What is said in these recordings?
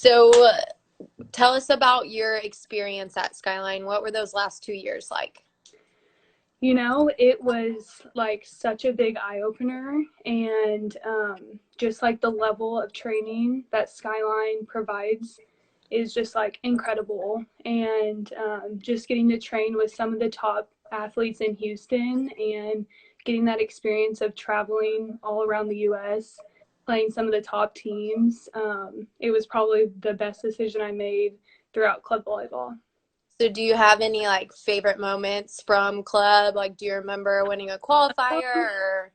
So tell us about your experience at Skyline. What were those last 2 years like? It was like such a big eye opener, and just like the level of training that Skyline provides is just like incredible. And just getting to train with some of the top athletes in Houston and getting that experience of traveling all around the US, playing some of the top teams, it was probably the best decision I made throughout club volleyball. So do you have any like favorite moments from club? Like, do you remember winning a qualifier or?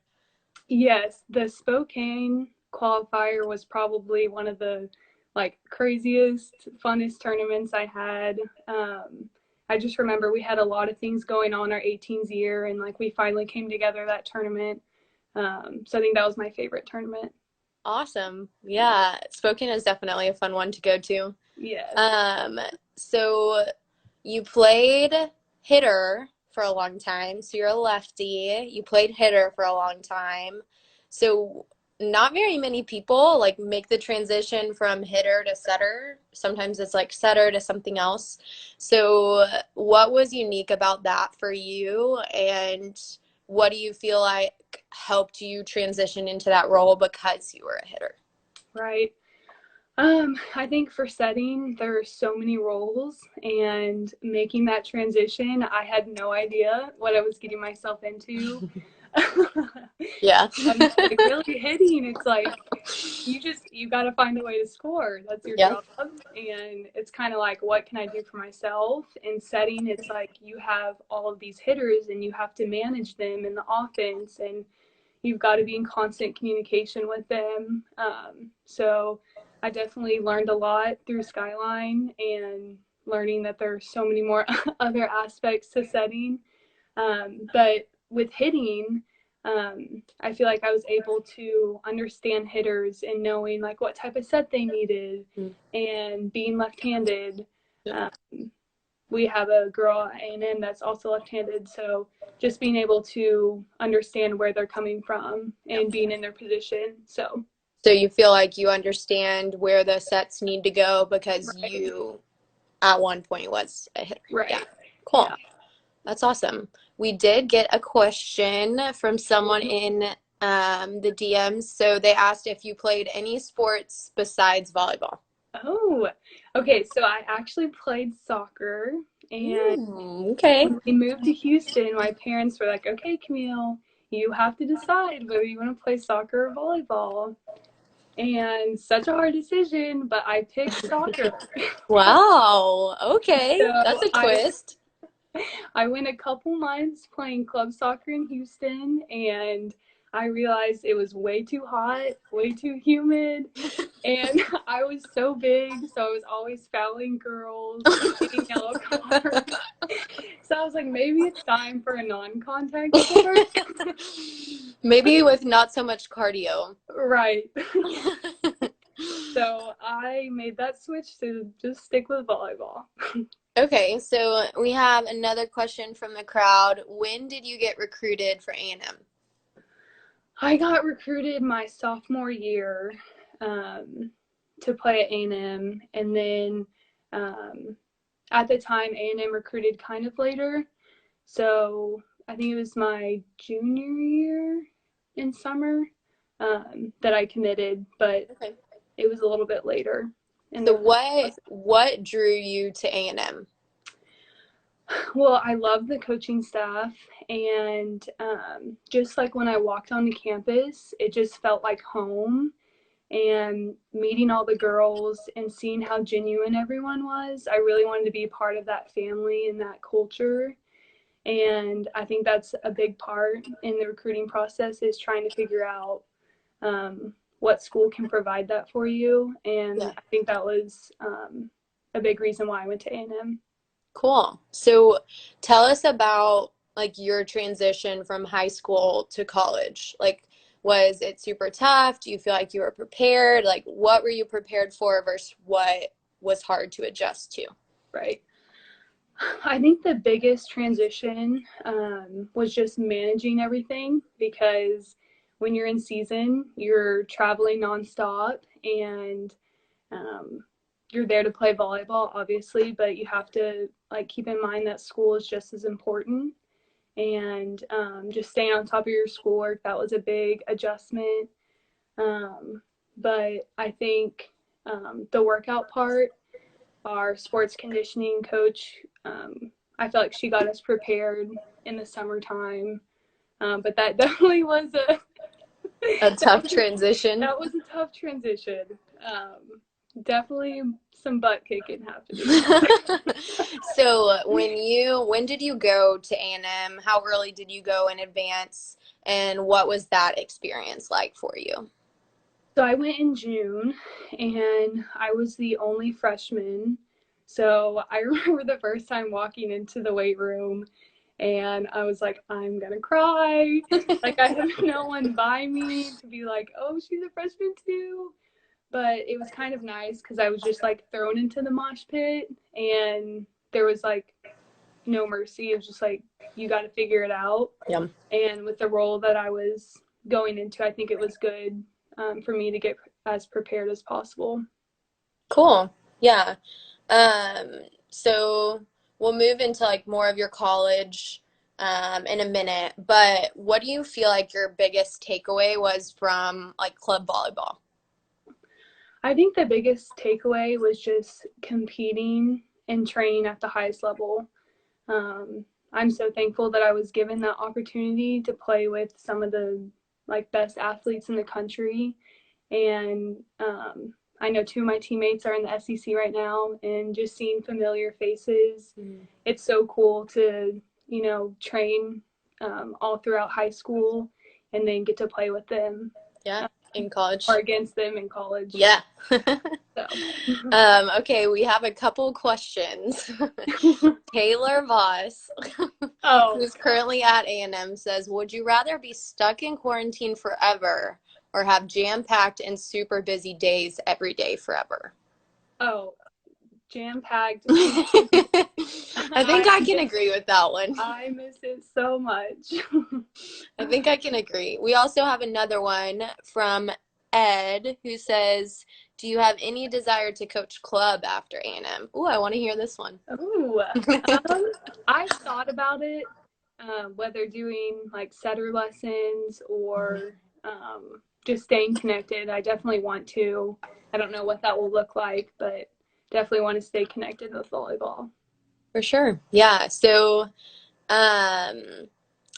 Yes, the Spokane qualifier was probably one of the like craziest, funnest tournaments I had. I just remember we had a lot of things going on our 18s year, and like we finally came together that tournament. So I think that was my favorite tournament. Awesome. Yeah, Spokane is definitely a fun one to go to. Yes. Um, so you played hitter for a long time. So you're a lefty. You played hitter for a long time. So not very many people like make the transition from hitter to setter. Sometimes it's like setter to something else. So what was unique about that for you? And what do you feel like helped you transition into that role because you were a hitter? Right. I think for setting, there are so many roles, and making that transition, I had no idea what I was getting myself into. Yeah. Like really hitting, it's like you got to find a way to score. That's your Yeah. job. And it's kind of like, what can I do for myself? In setting, it's like you have all of these hitters and you have to manage them in the offense, and you've got to be in constant communication with them. So I definitely learned a lot through Skyline, and learning that there are so many more other aspects to setting. But with hitting, I feel like I was able to understand hitters and knowing like what type of set they needed. And being left-handed, um, we have a girl at A&M that's also left-handed, so just being able to understand where they're coming from and being in their position. So you feel like you understand where the sets need to go because Right. you at one point was a hitter. Yeah. Right. Cool. Yeah. That's awesome. We did get a question from someone in the DMs. So they asked if you played any sports besides volleyball. Oh, okay. So I actually played soccer, and Okay. when we moved to Houston, my parents were like, "Okay, Camille, you have to decide whether you want to play soccer or volleyball." And such a hard decision, but I picked soccer. Wow. Okay. That's So a twist. I went a couple months playing club soccer in Houston, and I realized it was way too hot, way too humid, and I was so big, so I was always fouling girls and getting yellow cards. So I was like, maybe it's time for a non-contact sport. Maybe with not so much cardio. Right. So I made that switch to just stick with volleyball. Okay, so we have another question from the crowd. When did you get recruited for A&M? I got recruited my sophomore year, to play at A&M, and then at the time A&M recruited kind of later, so I think it was my junior year in summer, that I committed, but Okay. it was a little bit later in So the what drew you to A&M? Well, I love the coaching staff, and just like when I walked onto campus, it just felt like home. And meeting all the girls and seeing how genuine everyone was, I really wanted to be a part of that family and that culture. And I think that's a big part in the recruiting process, is trying to figure out what school can provide that for you. And Yeah. I think that was a big reason why I went to A&M. Cool. So tell us about like your transition from high school to college. Like, was it super tough? Do you feel like you were prepared? Like, what were you prepared for versus what was hard to adjust to? Right. I think the biggest transition was just managing everything, because when you're in season, you're traveling nonstop, and um, you're there to play volleyball, obviously, but you have to like keep in mind that school is just as important. And just staying on top of your schoolwork, that was a big adjustment. But I think the workout part, our sports conditioning coach, I feel like she got us prepared in the summertime. But that definitely was A tough transition. that was a tough transition. Definitely some butt kicking happening. So when did you go to A&M? How early did you go in advance? And what was that experience like for you? So I went in June and I was the only freshman. So I remember the first time walking into the weight room and I was like, I'm gonna cry. Like I have no one by me to be like, oh, she's a freshman too. But it was kind of nice because I was just like thrown into the mosh pit and there was like no mercy. It was just like, you got to figure it out. Yeah. And with the role that I was going into, I think it was good for me to get as prepared as possible. Cool. Yeah. So we'll move into like more of your college in a minute, but what do you feel like your biggest takeaway was from like club volleyball? I think the biggest takeaway was just competing and training at the highest level. I'm so thankful that I was given that opportunity to play with some of the like best athletes in the country, and I know two of my teammates are in the SEC right now, and just seeing familiar faces, it's so cool to train all throughout high school, and then get to play with them Yeah, in college. or against them in college. Yeah. So. Okay, we have a couple questions. Taylor Voss, who's currently at A&M, says, would you rather be stuck in quarantine forever or have jam-packed and super busy days every day forever? Oh, jam-packed. I think I can agree with that one. I miss it so much. I think I can agree. We also have another one from Ed who says, do you have any desire to coach club after A&M? Ooh, I want to hear this one. Ooh, I thought about it, whether doing like setter lessons or just staying connected. I definitely want to. I don't know what that will look like, but definitely want to stay connected with volleyball. For sure. Yeah. So,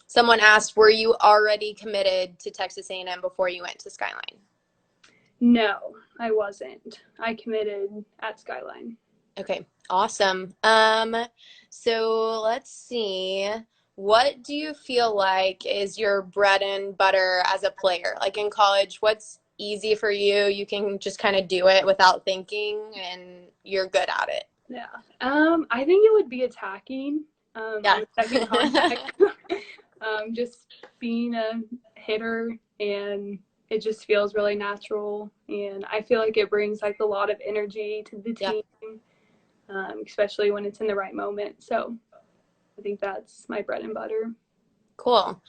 someone asked, were you already committed to Texas A&M before you went to Skyline? No, I wasn't. I committed at Skyline. Okay, awesome. So let's see. What do you feel like is your bread and butter as a player? Like in college, what's easy for you? You can just kind of do it without thinking and you're good at it. Yeah. I think it would be attacking. Yeah. Second contact. Just being a hitter, and it just feels really natural, and I feel like it brings like a lot of energy to the team, especially when it's in the right moment. So I think that's my bread and butter. Cool.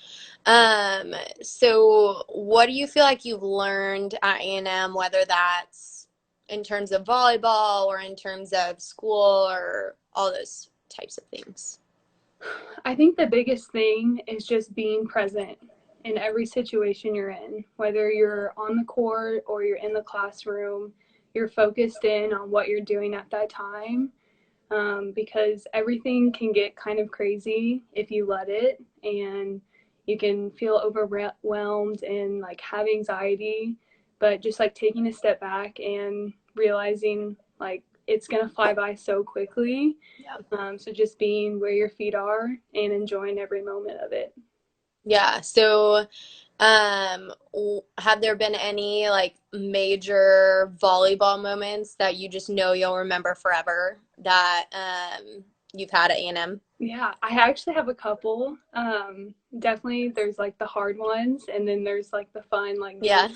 So what do you feel like you've learned at A&M, whether that's in terms of volleyball or in terms of school or all those types of things? I think the biggest thing is just being present in every situation you're in, whether you're on the court or you're in the classroom. You're focused in on what you're doing at that time, because everything can get kind of crazy if you let it, and you can feel overwhelmed and like have anxiety, but just like taking a step back and realizing like it's going to fly by so quickly. So just being where your feet are and enjoying every moment of it. Yeah. So, have there been any like major volleyball moments that you just know you'll remember forever that you've had at A&M? Yeah, I actually have a couple. Definitely there's like the hard ones, and then there's like the fun, like Yeah.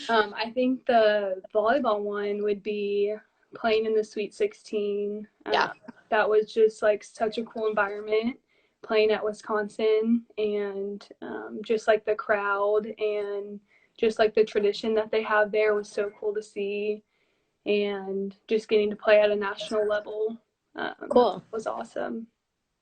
I think the volleyball one would be playing in the Sweet 16. Yeah. That was just like such a cool environment, playing at Wisconsin, and just like the crowd and just like the tradition that they have there was so cool to see. and just getting to play at a national level Cool. was awesome.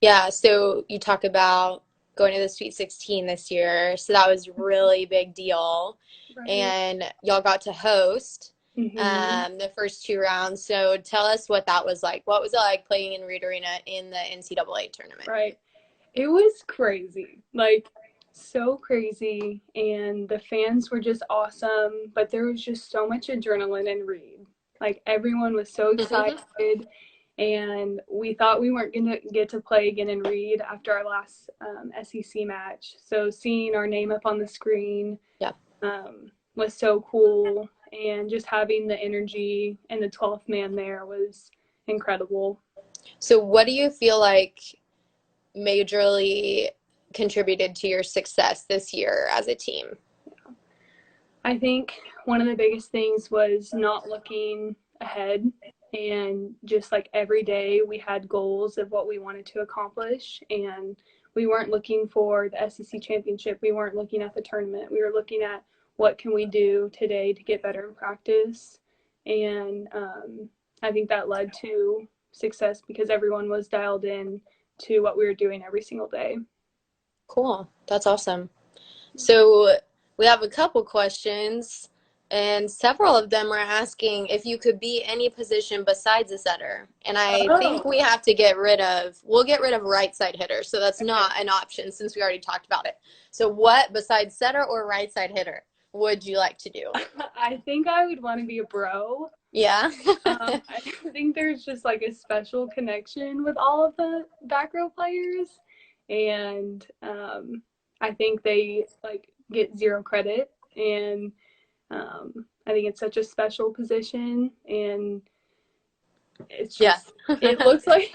Yeah, so you talk about going to the Sweet 16 this year. So that was really big deal. Right. And y'all got to host Hmm. the first two rounds. So tell us what that was like. What was it like playing in Reed Arena in the NCAA tournament? Right. It was crazy, like so crazy, and the fans were just awesome, but there was just so much adrenaline in Reed. Like everyone was so excited, and we thought we weren't going to get to play again in Reed after our last SEC match. So seeing our name up on the screen Yeah. was so cool, and just having the energy and the 12th man there was incredible. So what do you feel like majorly contributed to your success this year as a team? I think one of the biggest things was not looking ahead, and just like every day we had goals of what we wanted to accomplish, and we weren't looking for the SEC championship. We weren't looking at the tournament. We were looking at what can we do today to get better in practice. And I think that led to success because everyone was dialed in to what we were doing every single day. Cool. That's awesome. So we have a couple questions, and several of them are asking if you could be any position besides a setter. And I think Oh, we'll get rid of right side hitter. So that's not an option since we already talked about it. So what besides setter or right side hitter would you like to do? I think I would want to be a bro. Yeah. I think there's just like a special connection with all of the back row players, and I think they like get zero credit, and I think it's such a special position, and it's Yeah. just it looks like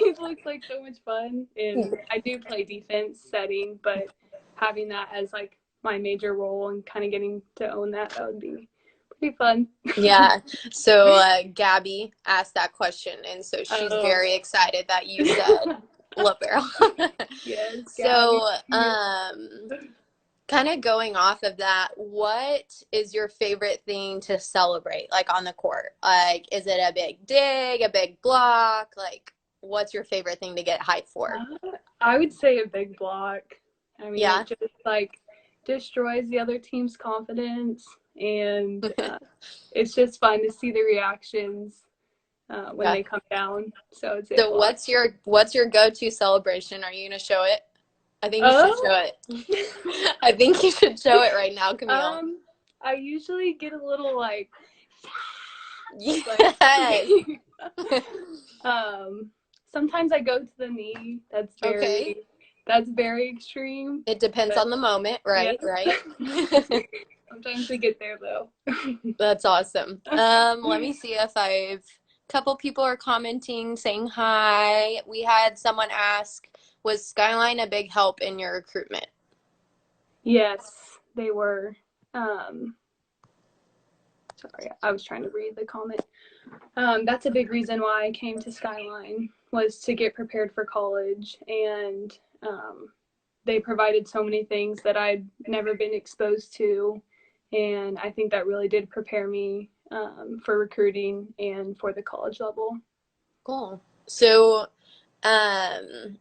so much fun, and I do play defense setting, but having that as like my major role and kind of getting to own that would be pretty fun. Yeah. So Gabby asked that question, and so she's Oh. very excited that you said libero. Yes, Gabby. So, kind of going off of that, what is your favorite thing to celebrate, like on the court? Like, is it a big dig, a big block? Like, what's your favorite thing to get hyped for? I would say a big block. I mean, Yeah. it just like destroys the other team's confidence, and it's just fun to see the reactions when Yeah. they come down. So it's a So block. what's your go-to celebration? Are you gonna show it? I think you should Oh, show it. I think you should show it right now, Camille. um, I usually get a little like Yes. um, sometimes I go to the knee. Okay. That's very extreme. It depends But on the moment, yeah. right? Right. Sometimes we get there though. That's awesome. Let me see if I've a couple people are commenting saying hi. We had someone ask, was Skyline a big help in your recruitment? Yes, they were. Um, Sorry, I was trying to read the comment. That's a big reason why I came to Skyline was to get prepared for college, and they provided so many things that I'd never been exposed to, and I think that really did prepare me for recruiting and for the college level. Cool. So, um,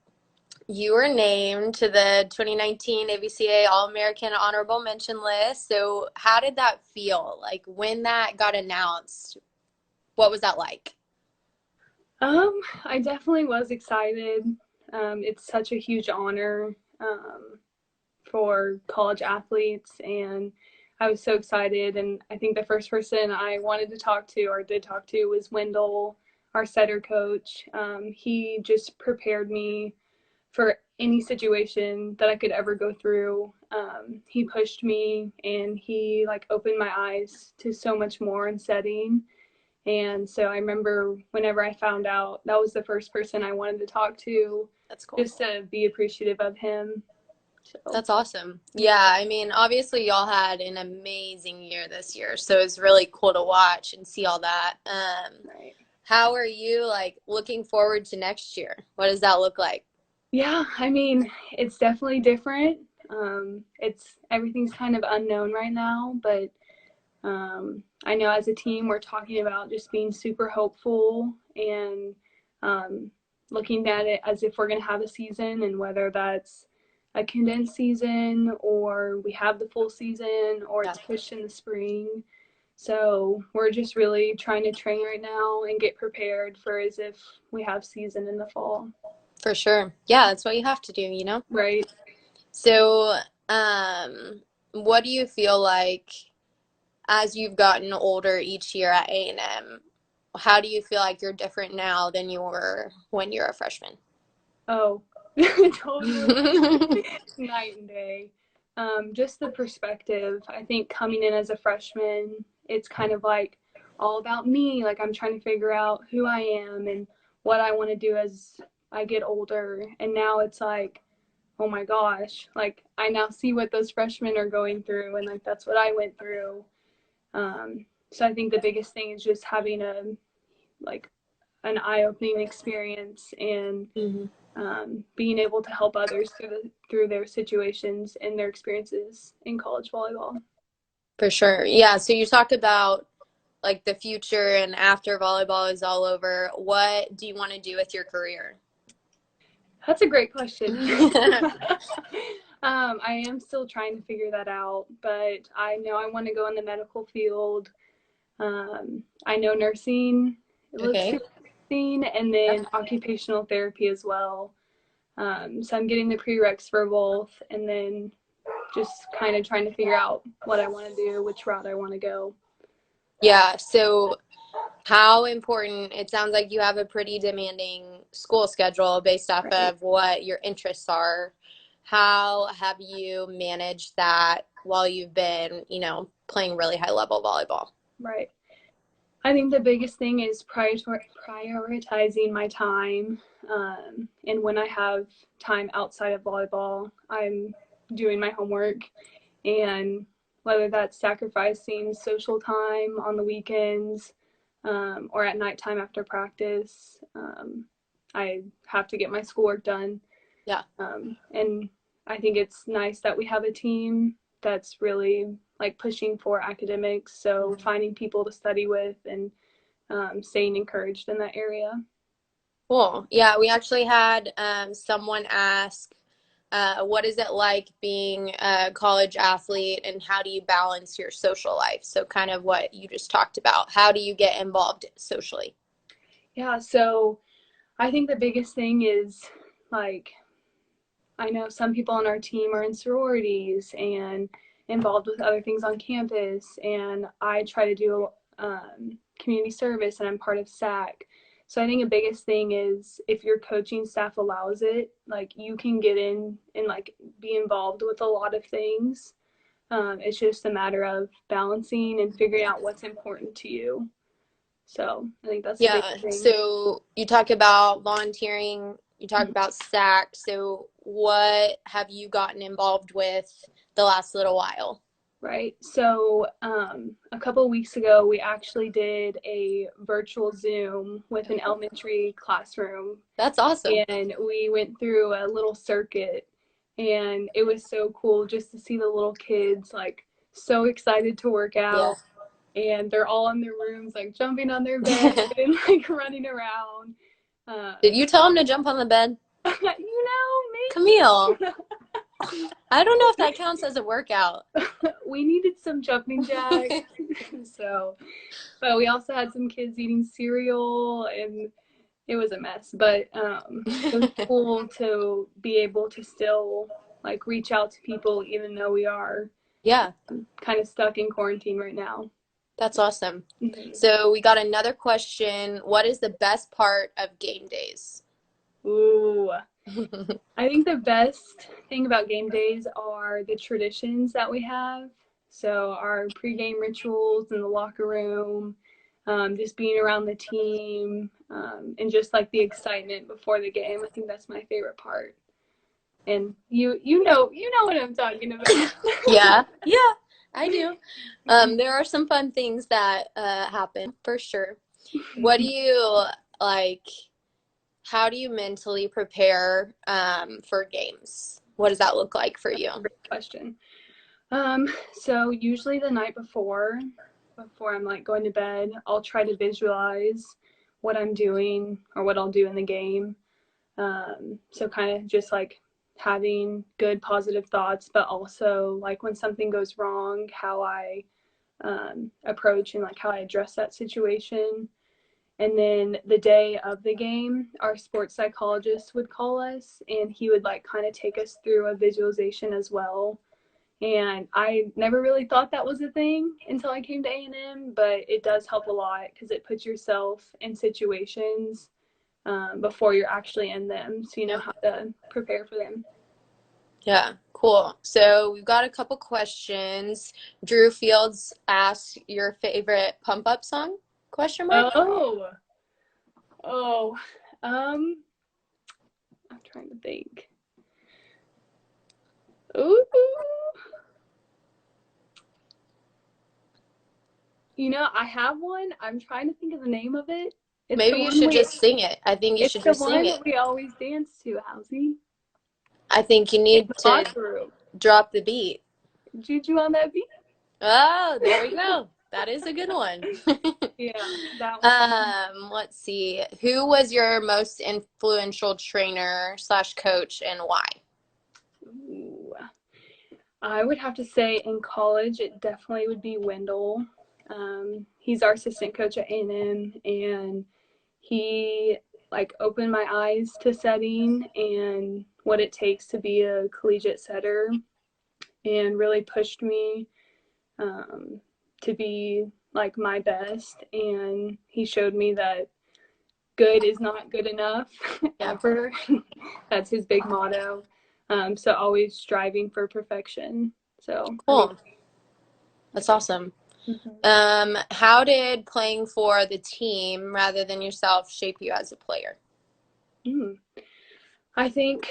you were named to the 2019 AVCA All-American Honorable Mention list. So, how did that feel? Like when that got announced, what was that like? I definitely was excited. It's such a huge honor for college athletes, and I was so excited. And I think the first person I wanted to talk to or did talk to was Wendell, our setter coach. He just prepared me for any situation that I could ever go through. He pushed me, and he like opened my eyes to so much more in setting. And so I remember whenever I found out, that was the first person I wanted to talk to, That's cool. just to be appreciative of him. So That's awesome. Yeah, I mean, obviously y'all had an amazing year this year, so it's really cool to watch and see all that. right. How are you like looking forward to next year? What does that look like? Yeah, I mean, it's definitely different. It's everything's kind of unknown right now, but I know as a team, we're talking about just being super hopeful and looking at it as if we're going to have a season, and whether that's a condensed season or we have the full season or Yeah, it's pushed in the spring. So we're just really trying to train right now and get prepared for as if we have season in the fall. for sure. Yeah, that's what you have to do, you know? Right. So, what do you feel like as you've gotten older each year at A&M? How do you feel like you're different now than you were when you're a freshman? Oh, totally night and day. Just the perspective. I think coming in as a freshman, it's kind of like all about me. Like I'm trying to figure out who I am and what I want to do as I get older. And now it's like, oh my gosh, like I now see what those freshmen are going through, and like that's what I went through. So I think the biggest thing is just having a like an eye-opening experience and Mhm. being able to help others through their situations and their experiences in college volleyball. For sure. Yeah. So you talk about like the future and after volleyball is all over. What do you want to do with your career? That's a great question. I am still trying to figure that out, but I know I want to go in the medical field. I know nursing looks Okay. super interesting, and then occupational therapy as well. So I'm getting the prereqs for both, and then just kind of trying to figure out what I want to do, which route I want to go. Yeah. So how important, it sounds like you have a pretty demanding school schedule based off Right. of what your interests are. How have you managed that while you've been, playing really high level volleyball? Right. I think the biggest thing is prioritizing my time. And when I have time outside of volleyball, I'm doing my homework. And whether that's sacrificing social time on the weekends or at nighttime after practice, I have to get my schoolwork done. Yeah. And I think it's nice that we have a team that's really like pushing for academics. So finding people to study with and staying encouraged in that area. Cool. Yeah, we actually had someone ask, what is it like being a college athlete and how do you balance your social life? So, kind of what you just talked about. How do you get involved socially? Yeah, so I think the biggest thing is like I know some people on our team are in sororities and involved with other things on campus, and I try to do community service, and I'm part of SAC. So I think the biggest thing is if your coaching staff allows it, like you can get in and like be involved with a lot of things. It's just a matter of balancing and figuring out what's important to you. So I think that's the Yeah. biggest thing. So, you talk about volunteering, you talk about SAC. So, what have you gotten involved with the last little while? Right. So a couple of weeks ago, we actually did a virtual Zoom with an elementary classroom, That's awesome. and we went through a little circuit, and it was so cool just to see the little kids like so excited to work Yeah. out, and they're all in their rooms like jumping on their bed and like running around. Did you tell him to jump on the bed? Camille, Maybe. I don't know if that counts as a workout. We needed some jumping jacks. So, but we also had some kids eating cereal, and it was a mess. But it was cool to be able to still like reach out to people, even though we are Yeah, kind of stuck in quarantine right now. that's awesome. Mm-hmm. So we got another question. What is the best part of game days? Ooh, I think the best thing about game days are the traditions that we have. So our pregame rituals in the locker room, just being around the team, and just like the excitement before the game. I think that's my favorite part. And you know what I'm talking about. Yeah, yeah, I do. There are some fun things that happen for sure. What do you like? How do you mentally prepare for games? What does that look like for you? Great question. So usually the night before, before I'm like going to bed, I'll try to visualize what I'm doing or what I'll do in the game. So kind of just like having good positive thoughts, but also like when something goes wrong, how I approach and like how I address that situation. And then the day of the game, our sports psychologist would call us and he would like kind of take us through a visualization as well. And I never really thought that was a thing until I came to A&M, but it does help a lot because it puts yourself in situations before you're actually in them, so you know how to prepare for them. Yeah, cool. So we've got a couple questions. Drew Fields asked your favorite pump up song? Question mark? Oh, I'm trying to think. Ooh, you know, I have one. I'm trying to think of the name of it. It's the Maybe you one should just sing it. I think you it's should the just sing one it. we always dance to, Halsey. I think you In need the to locker room. drop the beat. Juju on that beat. Oh, there we go. That is a good one. Yeah, that one. Let's see. Who was your most influential trainer slash coach and why? Ooh. I would have to say in college, it definitely would be Wendell. He's our assistant coach at A&M, and he like opened my eyes to setting and what it takes to be a collegiate setter, and really pushed me to be like my best. And he showed me that good is not good enough ever. That's his big motto. So always striving for perfection. So Cool. That's awesome. How did playing for the team rather than yourself shape you as a player? I think,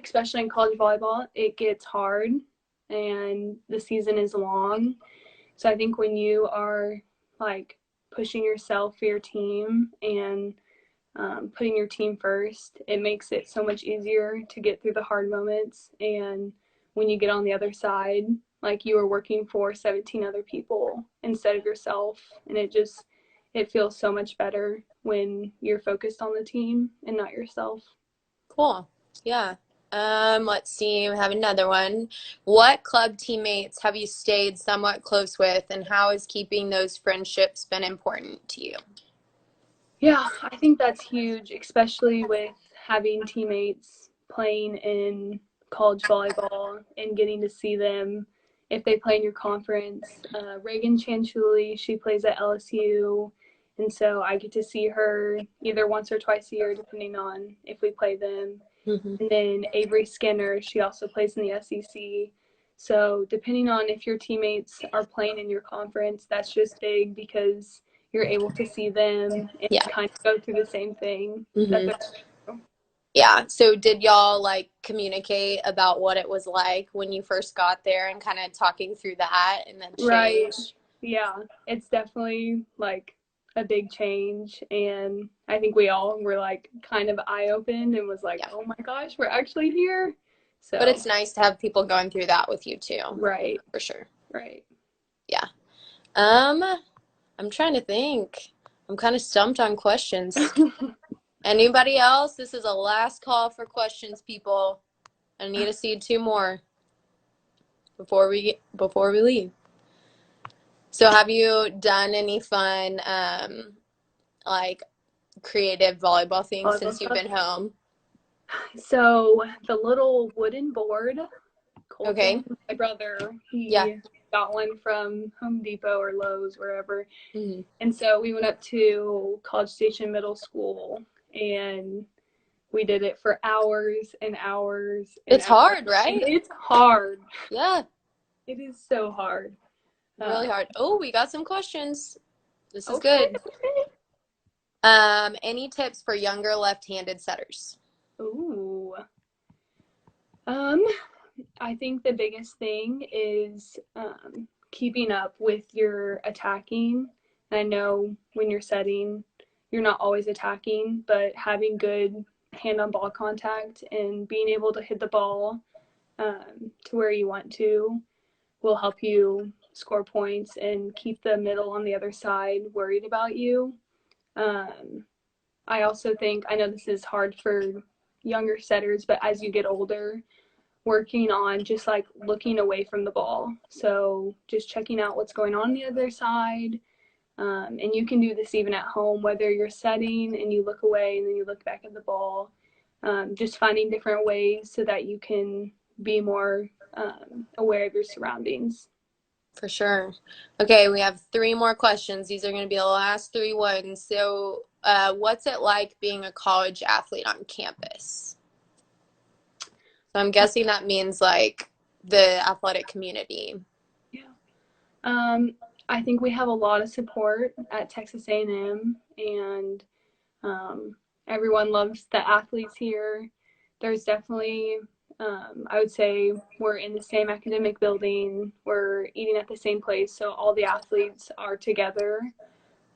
especially in college volleyball, it gets hard and the season is long. So I think when you are like pushing yourself for your team and putting your team first, it makes it so much easier to get through the hard moments. And when you get on the other side, like you are working for 17 other people instead of yourself. And it feels so much better when you're focused on the team and not yourself. Cool. Yeah. Let's see. We have another one. What club teammates have you stayed somewhat close with, and how has keeping those friendships been important to you? Yeah, I think that's huge, especially with having teammates playing in college volleyball and getting to see them if they play in your conference. Reagan Chanchuli, she plays at LSU, and so I get to see her either once or twice a year, depending on if we play them. Mm-hmm. And then Avery Skinner, she also plays in the SEC. So depending on if your teammates are playing in your conference, that's just big because you're able to see them and Yeah. kind of go through the same thing that Mm-hmm. they're through. Yeah. So did y'all like communicate about what it was like when you first got there and kind of talking through that and then Right. change? Yeah. It's definitely like a big change. And I think we all were like kind of eye opened and was like, Yeah. oh my gosh, we're actually here. But So, it's nice to have people going through that with you too. right. For sure. Right. Yeah. Um, I'm trying to think. I'm kind of stumped on questions. Anybody else? This is a last call for questions, people. I need to see two more before we leave. So have you done any fun like creative volleyball things Volleyball since you've stuff. been home? So the little wooden board, Okay. Colton, my brother, Yeah. he got one from Home Depot or Lowe's, wherever. Mm-hmm. And so we went up to College Station Middle School and we did it for hours and hours and It's hours. hard, right? It's hard. Yeah. It is so hard. Really hard. Oh, we got some questions. This is Okay. good. Any tips for younger left-handed setters? Ooh. I think the biggest thing is keeping up with your attacking. I know when you're setting, you're not always attacking, but having good hand on ball contact and being able to hit the ball to where you want to will help you score points and keep the middle on the other side worried about you. I also think, I know this is hard for younger setters, but as you get older, working on just like looking away from the ball. So just checking out what's going on the other side. And you can do this even at home, whether you're setting and you look away and then you look back at the ball. Just finding different ways so that you can be more aware of your surroundings. For sure. Okay, we have three more questions. These are going to be the last three ones. So, what's it like being a college athlete on campus? So I'm guessing that means like the athletic community. Yeah. I think we have a lot of support at Texas A&M, and everyone loves the athletes here. There's definitely, I would say, we're in the same academic building, we're eating at the same place, so all the athletes are together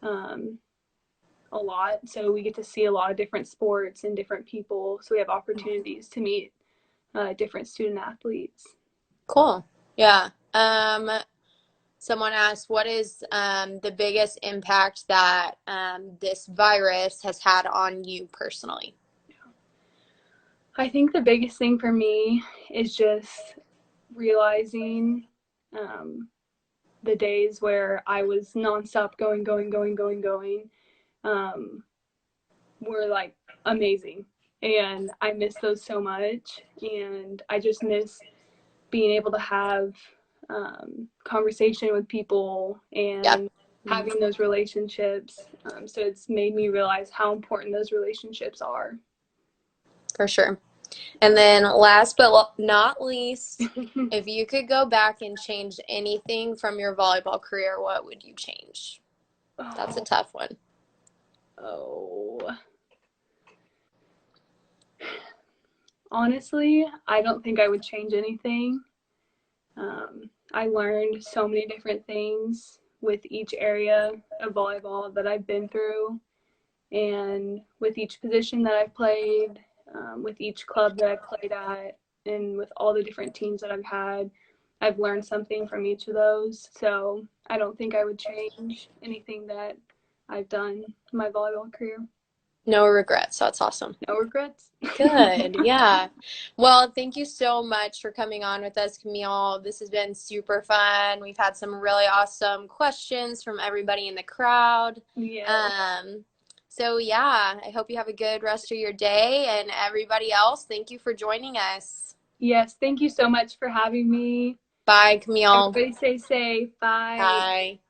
a lot. So we get to see a lot of different sports and different people. So we have opportunities to meet different student athletes. Cool. Yeah. Someone asked, what is the biggest impact that this virus has had on you personally? I think the biggest thing for me is just realizing the days where I was nonstop going were like amazing. And I miss those so much. And I just miss being able to have conversation with people Yep, and having those relationships. So it's made me realize how important those relationships are. for sure. And then last but not least, if you could go back and change anything from your volleyball career, what would you change? That's a tough one. Honestly, I don't think I would change anything. I learned so many different things with each area of volleyball that I've been through, and with each position that I've played, with each club that I've played at, and with all the different teams that I've had. I've learned something from each of those. So I don't think I would change anything that I've done in my volleyball career. No regrets. That's awesome. No regrets. Good. Yeah. Well, thank you so much for coming on with us, Camille. This has been super fun. We've had some really awesome questions from everybody in the crowd. Yeah. So yeah, I hope you have a good rest of your day, and everybody else, thank you for joining us. Yes. Thank you so much for having me. Bye, Camille. Everybody stay safe. Bye. Bye.